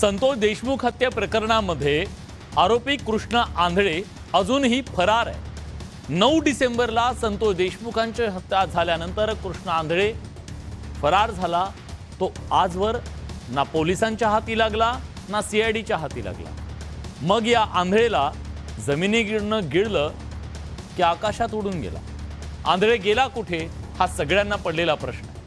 संतोष देशमुख हत्या प्रकरणामध्ये आरोपी कृष्णा आंधळे अजूनही फरार आहे। 9 डिसेंबरला संतोष देशमुखांची हत्या झाल्यानंतर कृष्णा आंधळे फरार झाला। तो आजवर ना पोलिसांच्या हाती लागला ना सीआयडीच्या हाती लागला। मग या आंधळेला जमिनीगिरनं गिळलं की आकाशात उडून गेला? आंधळे गेला कुठे हा सगळ्यांना पडलेला प्रश्न आहे।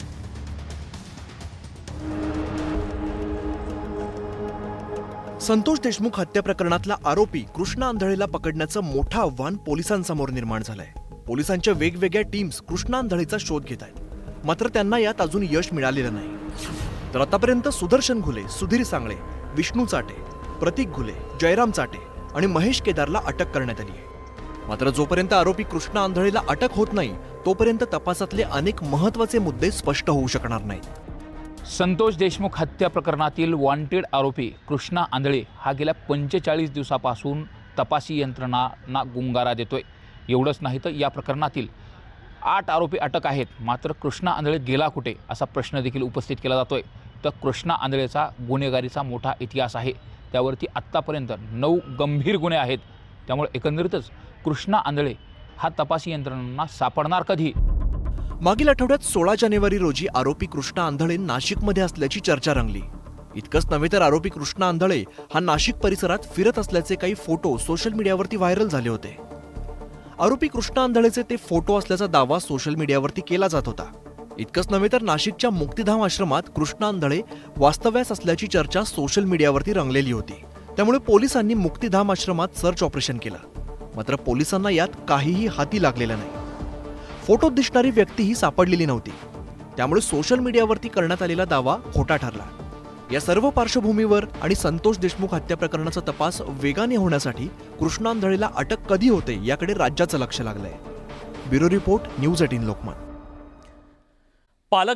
संतोष देशमुख हत्या प्रकरणातला आरोपी कृष्णा आंधळेला पकडण्याचं मोठं आव्हान पोलिसांसमोर निर्माण झालंय। पोलिसांच्या वेगवेगळ्या टीम्स कृष्णा आंधळेचा शोध घेत आहेत, मात्र त्यांना यात अजून यश मिळालेलं नाही। तर आतापर्यंत सुदर्शन घुले, सुधीर सांगळे, विष्णू चाटे, प्रतीक घुले, जयराम चाटे आणि महेश केदारला अटक करण्यात आली आहे। मात्र जोपर्यंत आरोपी कृष्णा आंधळेला अटक होत नाही तोपर्यंत तपासातले अनेक महत्त्वाचे मुद्दे स्पष्ट होऊ शकणार नाहीत। संतोष देशमुख हत्या प्रकरणातील वॉन्टेड आरोपी कृष्णा आंधळे हा गेल्या 45 दिवसापासून तपासी यंत्रणांना गुंगारा देतोय। एवढंच नाही तर या प्रकरणातील 8 आरोपी अटक आहेत, मात्र कृष्णा आंधळे गेला कुठे असा प्रश्न देखील उपस्थित केला जातोय। तर कृष्णा आंधळेचा गुन्हेगारीचा मोठा इतिहास आहे, त्यावरती आत्तापर्यंत 9 गंभीर गुन्हे आहेत। त्यामुळे एकंदरीतच कृष्णा आंधळे हा तपासी यंत्रणांना सापडणार कधी? मागील आठवड्यात 16 जानेवारी रोजी आरोपी कृष्णा आंधळे नाशिकमध्ये असल्याची चर्चा रंगली। इतकंच नव्हे तर आरोपी कृष्णा आंधळे हा नाशिक परिसरात फिरत असल्याचे काही फोटो सोशल मीडियावरती व्हायरल झाले होते। आरोपी कृष्णा आंधळेचे ते फोटो असल्याचा दावा सोशल मीडियावरती केला जात होता। इतकंच नव्हे तर नाशिकच्या मुक्तिधाम आश्रमात कृष्णा आंधळे वास्तव्यास असल्याची चर्चा सोशल मीडियावरती रंगलेली होती। त्यामुळे पोलिसांनी मुक्तिधाम आश्रमात सर्च ऑपरेशन केलं, मात्र पोलिसांना यात काहीही हाती लागलेलं नाही। फोटोत दिसणारी व्यक्ती ही सापडलेली नव्हती, त्यामुळे सोशल मीडियावरती करण्यात आलेला दावा खोटा ठरला। या सर्व पार्श्वभूमीवर आणि संतोष देशमुख हत्या प्रकरणाचा तपास वेगाने होण्यासाठी कृष्णा आंधळेला अटक कधी होते याकडे राज्याचं लक्ष लागलंय। Bureau report, news 18 Lokmat. पालक